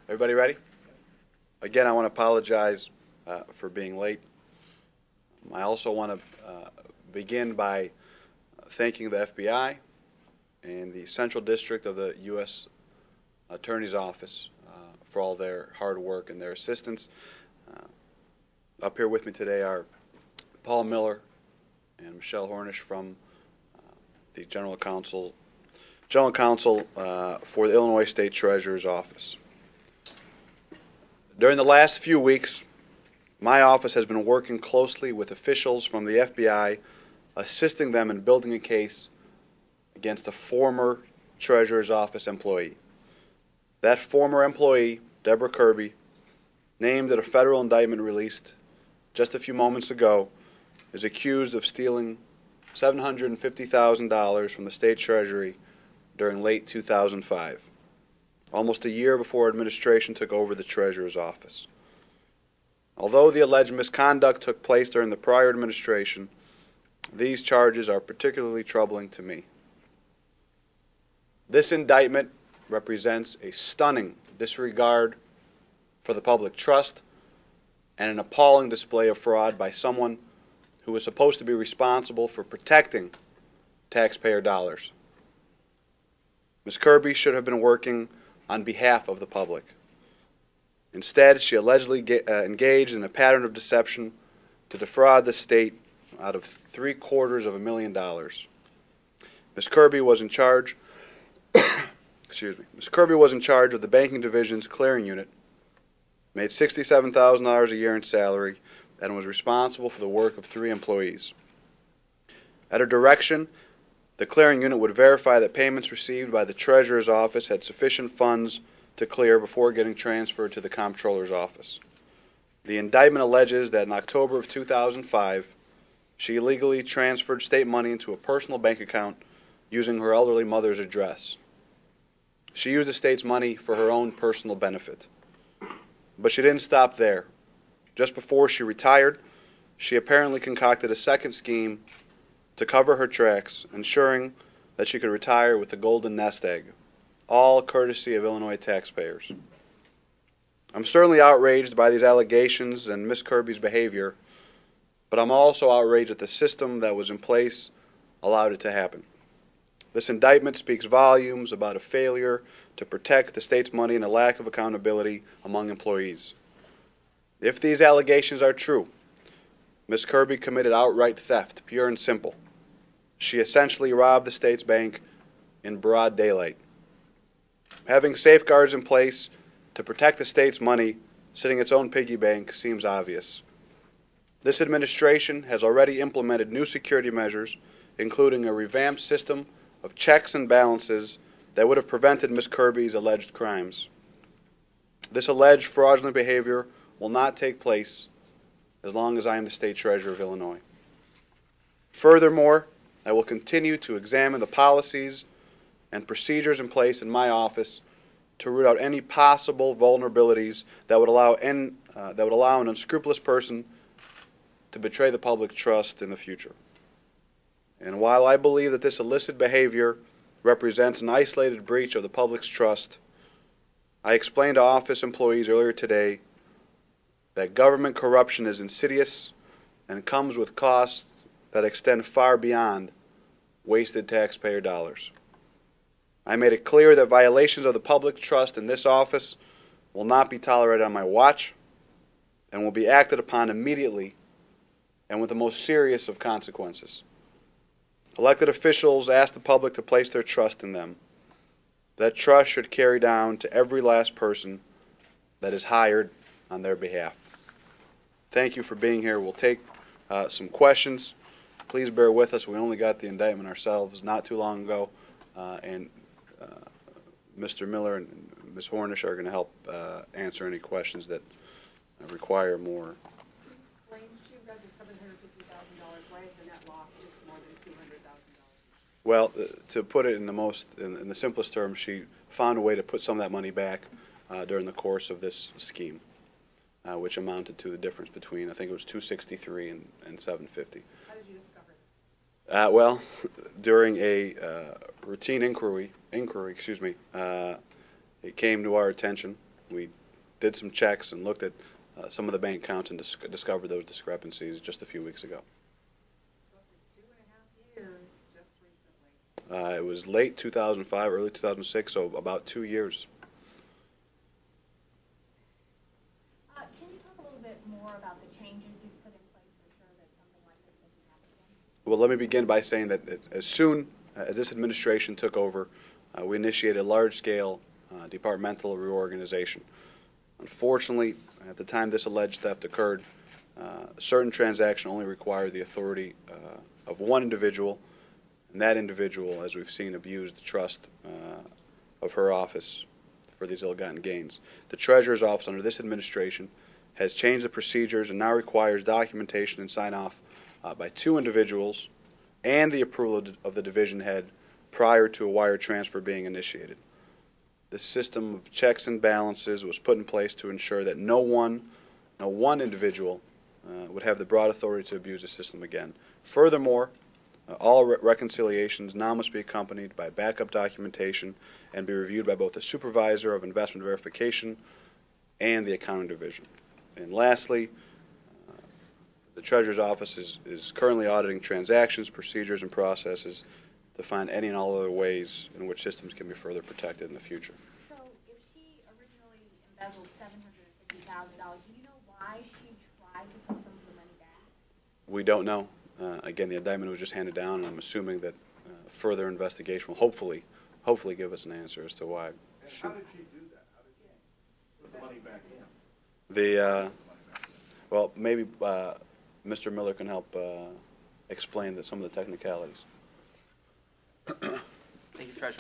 Everybody ready? Again, I want to apologize for being late. I also want to begin by thanking the FBI and the Central District of the U.S. Attorney's Office for all their hard work and their assistance. Up here with me today are Paul Miller and Michelle Hornish from the General Counsel for the Illinois State Treasurer's Office. During the last few weeks, my office has been working closely with officials from the FBI, assisting them in building a case against a former Treasurer's Office employee. That former employee, Deborah Kirby, named in a federal indictment released just a few moments ago, is accused of stealing $750,000 from the state treasury during late 2005, almost a year before administration took over the Treasurer's Office. Although the alleged misconduct took place during the prior administration, these charges are particularly troubling to me. This indictment represents a stunning disregard for the public trust and an appalling display of fraud by someone who was supposed to be responsible for protecting taxpayer dollars. Ms. Kirby should have been working on behalf of the public. Instead, she allegedly engaged in a pattern of deception to defraud the state out of $750,000. Ms. Kirby was in charge. Ms. Kirby was in charge of the banking division's clearing unit, made $67,000 a year in salary, and was responsible for the work of 3 employees. At her direction, the clearing unit would verify that payments received by the Treasurer's Office had sufficient funds to clear before getting transferred to the Comptroller's Office. The indictment alleges that in October of 2005, she illegally transferred state money into a personal bank account using her elderly mother's address. She used the state's money for her own personal benefit. But she didn't stop there. Just before she retired, she apparently concocted a second scheme to cover her tracks, ensuring that she could retire with the golden nest egg, all courtesy of Illinois taxpayers. I'm certainly outraged by these allegations and Ms. Kirby's behavior, but I'm also outraged that the system that was in place allowed it to happen. This indictment speaks volumes about a failure to protect the state's money and a lack of accountability among employees. If these allegations are true, Ms. Kirby committed outright theft, pure and simple. She essentially robbed the state's bank in broad daylight. Having safeguards in place to protect the state's money sitting its own piggy bank seems obvious. This administration has already implemented new security measures, including a revamped system of checks and balances that would have prevented Ms. Kirby's alleged crimes. This alleged fraudulent behavior will not take place as long as I am the State Treasurer of Illinois. Furthermore, I will continue to examine the policies and procedures in place in my office to root out any possible vulnerabilities that would allow an unscrupulous person to betray the public trust in the future. And while I believe that this illicit behavior represents an isolated breach of the public's trust, I explained to office employees earlier today that government corruption is insidious and comes with costs that extend far beyond wasted taxpayer dollars. I made it clear that violations of the public trust in this office will not be tolerated on my watch and will be acted upon immediately and with the most serious of consequences. Elected officials ask the public to place their trust in them. That trust should carry down to every last person that is hired on their behalf. Thank you for being here. We'll take some questions. Please bear with us. We only got the indictment ourselves not too long ago, and Mr. Miller and Ms. Hornish are going to help answer any questions that require more. Can you explain, she read the $750,000, why is the net loss just more than $200,000? Well, to put it in the simplest terms, she found a way to put some of that money back during the course of this scheme, which amounted to the difference between, I think it was $263 and $750. How did you discover this? Well, during a routine inquiry, it came to our attention We did some checks and looked at some of the bank accounts and discovered those discrepancies just a few weeks ago. So for 2.5 years, just recently. It was late 2005, early 2006, so about 2 years. Can you talk a little bit more about the changes you've put in place to ensure that something like this doesn't happen again? Well, let me begin by saying that as soon as this administration took over, we initiated a large-scale departmental reorganization. Unfortunately, at the time this alleged theft occurred, a certain transaction only required the authority of one individual, and that individual, as we've seen, abused the trust of her office for these ill-gotten gains. The Treasurer's Office under this administration has changed the procedures and now requires documentation and sign-off by two individuals and the approval of the division head prior to a wire transfer being initiated. This system of checks and balances was put in place to ensure that no one individual would have the broad authority to abuse the system again. Furthermore, all reconciliations now must be accompanied by backup documentation and be reviewed by both the supervisor of investment verification and the accounting division. And lastly, the Treasurer's Office is currently auditing transactions, procedures, and processes to find any and all other ways in which systems can be further protected in the future. So if she originally embezzled $750,000, do you know why she tried to put some of the money back? We don't know. Again, the indictment was just handed down, and I'm assuming that further investigation will hopefully give us an answer as to why. And how did she do that? How did she put the money back in? Well, maybe Mr. Miller can help explain some of the technicalities. Thank you, Treasurer.